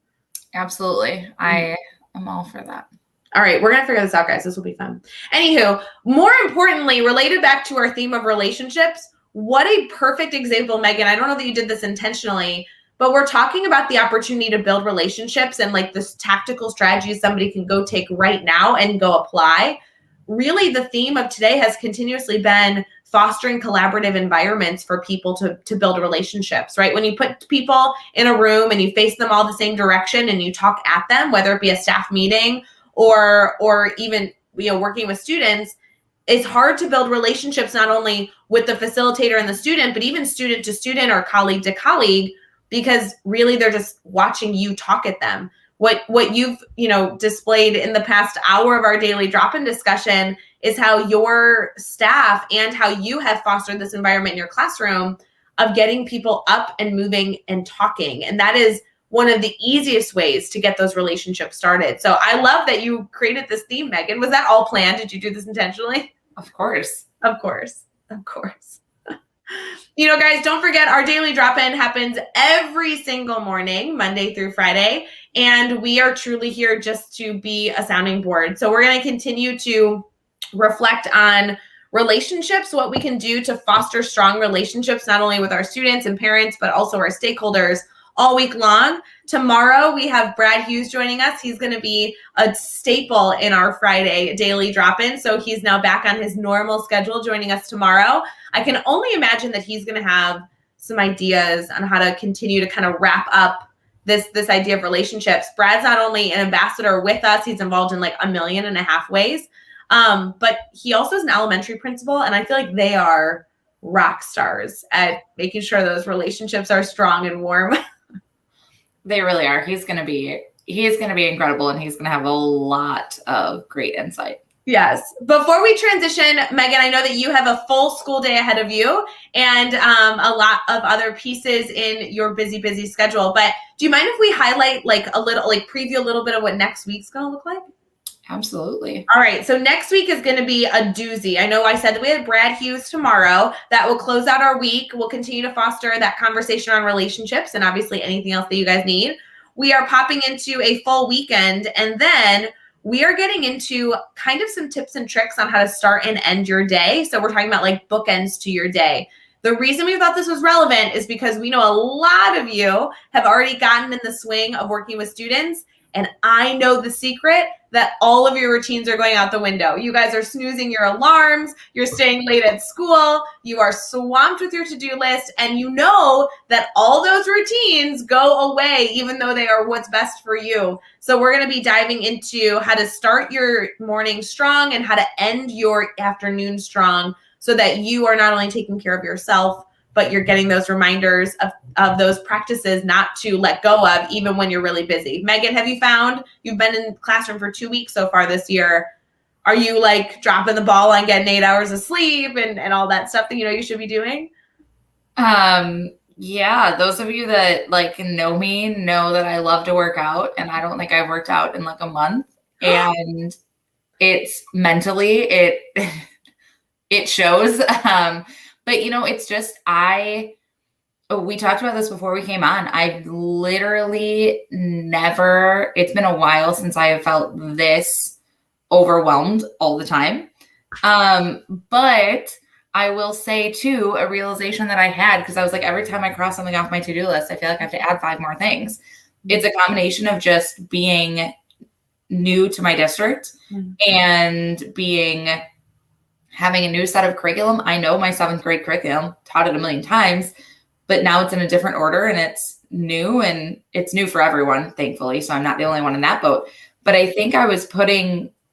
Absolutely. I am all for that. All right, we're going to figure this out, guys. This will be fun. Anywho, more importantly, related back to our theme of relationships, what a perfect example, Megan. I don't know that you did this intentionally, but we're talking about the opportunity to build relationships and like this tactical strategies somebody can go take right now and go apply. Really, the theme of today has continuously been fostering collaborative environments for people to build relationships, right? When you put people in a room and you face them all the same direction and you talk at them, whether it be a staff meeting or even working with students, it's hard to build relationships not only with the facilitator and the student, but even student to student or colleague to colleague, because really they're just watching you talk at them. What you've displayed in the past hour of our daily drop-in discussion is how your staff and how you have fostered this environment in your classroom of getting people up and moving and talking. And that is one of the easiest ways to get those relationships started. So I love that you created this theme, Megan. Was that all planned? Did you do this intentionally? Of course. Of course. Guys, don't forget our daily drop-in happens every single morning, Monday through Friday. And we are truly here just to be a sounding board. So we're going to continue to reflect on relationships, what we can do to foster strong relationships, not only with our students and parents, but also our stakeholders all week long. Tomorrow, we have Brad Hughes joining us. He's going to be a staple in our Friday daily drop-in. So he's now back on his normal schedule joining us tomorrow. I can only imagine that he's going to have some ideas on how to continue to kind of wrap up this idea of relationships. Brad's not only an ambassador with us, he's involved in like 1.5 million ways. But he also is an elementary principal, and I feel like they are rock stars at making sure those relationships are strong and warm. They really are. He's going to be incredible, and he's going to have a lot of great insight. Yes. Before we transition, Megan, I know that you have a full school day ahead of you and a lot of other pieces in your busy schedule. But do you mind if we highlight preview a little bit of what next week's going to look like? Absolutely. All right. So next week is going to be a doozy. I know I said that we had Brad Hughes tomorrow. That will close out our week. We'll continue to foster that conversation on relationships and obviously anything else that you guys need. We are popping into a full weekend, and then we are getting into kind of some tips and tricks on how to start and end your day. So we're talking about like bookends to your day. The reason we thought this was relevant is because we know a lot of you have already gotten in the swing of working with students And I know the secret that all of your routines are going out the window. You guys are snoozing your alarms. You're staying late at school. You are swamped with your to-do list. And you know that all those routines go away, even though they are what's best for you. So we're going to be diving into how to start your morning strong and how to end your afternoon strong so that you are not only taking care of yourself, but you're getting those reminders of those practices not to let go of, even when you're really busy. Megan, have you found, you've been in classroom for 2 weeks so far this year, are you like dropping the ball on getting 8 hours of sleep and all that stuff that you know you should be doing? Yeah, those of you that like know me know that I love to work out, and I don't think I've worked out in like a month. And it's mentally, it shows. But you know, it's just, we talked about this before we came on. I've literally never, it's been a while since I have felt this overwhelmed all the time. But I will say too, a realization that I had, because I was like, every time I cross something off my to-do list, I feel like I have to add 5 more things. It's a combination of just being new to my district and having a new set of curriculum. I know my 7th grade curriculum, taught it a million times, but now it's in a different order and it's new for everyone, thankfully. So I'm not the only one in that boat. But I think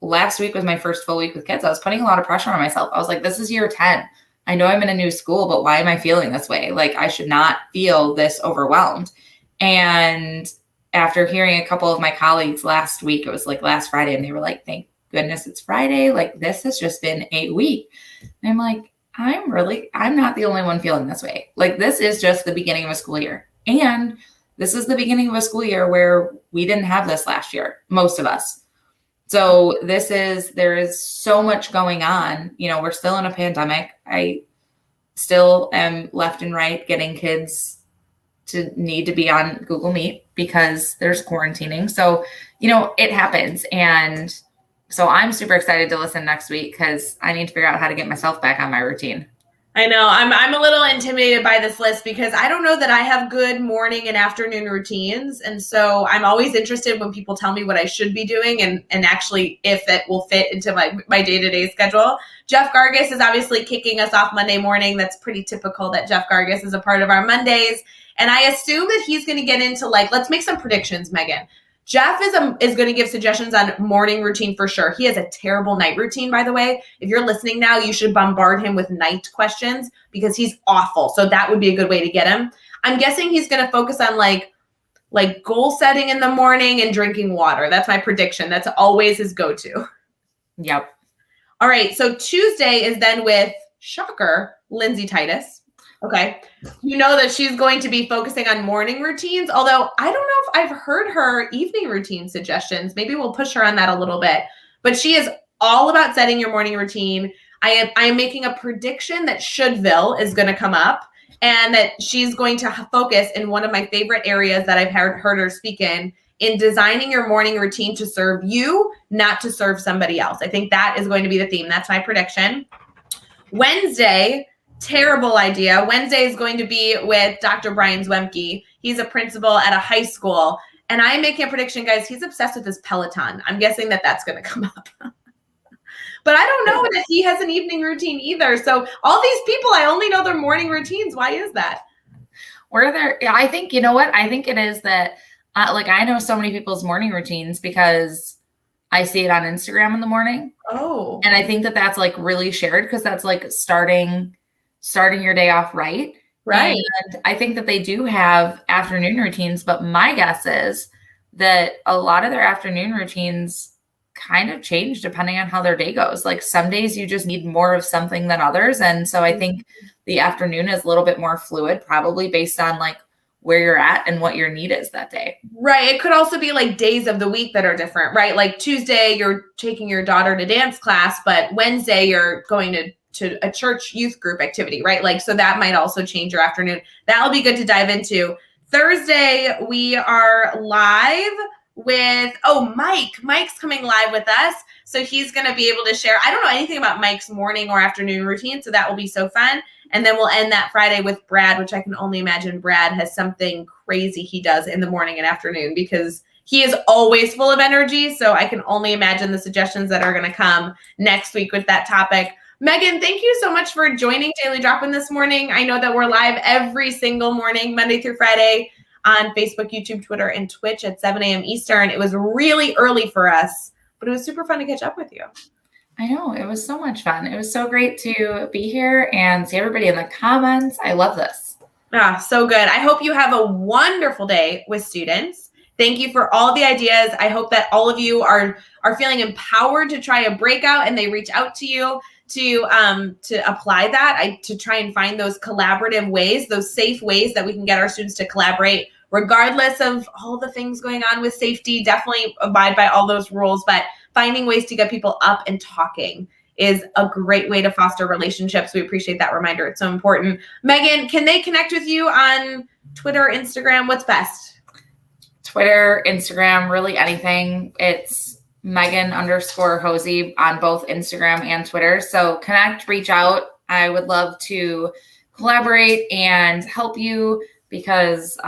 last week was my first full week with kids. I was putting a lot of pressure on myself. I was like, this is year 10. I know I'm in a new school, but why am I feeling this way? Like, I should not feel this overwhelmed. And after hearing a couple of my colleagues last week, it was like last Friday, and they were like, thank goodness it's Friday. Like, this has just been a week. And I'm like, I'm not the only one feeling this way. Like, this is just the beginning of a school year. And this is the beginning of a school year where we didn't have this last year, most of us. So there is so much going on. You know, we're still in a pandemic. I still am left and right getting kids to need to be on Google Meet because there's quarantining. So, you know, it happens. And so I'm super excited to listen next week because I need to figure out how to get myself back on my routine. I know I'm a little intimidated by this list because I don't know that I have good morning and afternoon routines. And so I'm always interested when people tell me what I should be doing and actually if it will fit into my day-to-day schedule. Jeff Gargas is obviously kicking us off Monday morning. That's pretty typical that Jeff Gargas is a part of our Mondays. And I assume that he's going to get into let's make some predictions, Megan. Jeff is going to give suggestions on morning routine for sure. He has a terrible night routine, by the way. If you're listening now, you should bombard him with night questions because he's awful. So that would be a good way to get him. I'm guessing he's going to focus on like goal setting in the morning and drinking water. That's my prediction. That's always his go-to. Yep. All right. So Tuesday is then with, shocker, Lindsay Titus. Okay. You know that she's going to be focusing on morning routines, although I don't know if I've heard her evening routine suggestions. Maybe we'll push her on that a little bit. But she is all about setting your morning routine. I am making a prediction that Shouldville is going to come up and that she's going to focus in one of my favorite areas that I've heard her speak in designing your morning routine to serve you, not to serve somebody else. I think that is going to be the theme. That's my prediction. Wednesday, terrible idea. Wednesday is going to be with Dr. Brian Zwemke. He's a principal at a high school. And I'm making a prediction, guys. He's obsessed with his Peloton. I'm guessing that that's going to come up. But I don't know that he has an evening routine either. So all these people, I only know their morning routines. Why is that? I think, you know what? I think it is that, I know so many people's morning routines because I see it on Instagram in the morning. Oh. And I think that that's like really shared because that's like starting your day off right. Right. And I think that they do have afternoon routines, but my guess is that a lot of their afternoon routines kind of change depending on how their day goes. Like some days you just need more of something than others. And so I think the afternoon is a little bit more fluid, probably based on like where you're at and what your need is that day. Right. It could also be like days of the week that are different, right? Like Tuesday, you're taking your daughter to dance class, but Wednesday you're going to a church youth group activity, right? Like, so that might also change your afternoon. That'll be good to dive into. Thursday, we are live with, Mike. Mike's coming live with us. So he's going to be able to share. I don't know anything about Mike's morning or afternoon routine. So that will be so fun. And then we'll end that Friday with Brad, which I can only imagine Brad has something crazy he does in the morning and afternoon because he is always full of energy. So I can only imagine the suggestions that are going to come next week with that topic. Megan, thank you so much for joining Daily Drop-In this morning. I know that we're live every single morning, Monday through Friday, on Facebook, YouTube, Twitter, and Twitch at 7 a.m. Eastern. It was really early for us, but it was super fun to catch up with you. I know. It was so much fun. It was so great to be here and see everybody in the comments. I love this. So good. I hope you have a wonderful day with students. Thank you for all the ideas. I hope that all of you are feeling empowered to try a breakout and they reach out to you to apply that, to try and find those collaborative ways, those safe ways that we can get our students to collaborate, regardless of all the things going on with safety. Definitely abide by all those rules, but finding ways to get people up and talking is a great way to foster relationships. We appreciate that reminder. It's so important. Megan, can they connect with you on Twitter, Instagram? What's best? Twitter, Instagram, really anything. It's Megan_Hosey on both Instagram and Twitter. So connect, reach out. I would love to collaborate and help you because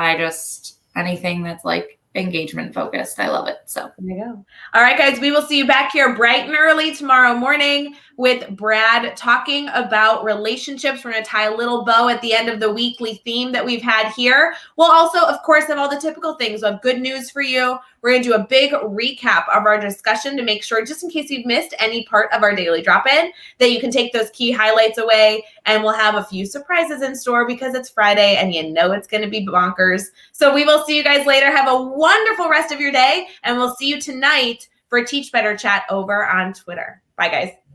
anything that's like engagement focused, I love it. So there you go. All right, guys, we will see you back here bright and early tomorrow morning with Brad talking about relationships. We're going to tie a little bow at the end of the weekly theme that we've had here. We'll also, of course, have all the typical things. We'll have good news for you. We're going to do a big recap of our discussion to make sure, just in case you've missed any part of our daily drop-in, that you can take those key highlights away. And we'll have a few surprises in store because it's Friday and you know it's going to be bonkers. So we will see you guys later. Have a wonderful rest of your day. And we'll see you tonight for Teach Better Chat over on Twitter. Bye, guys.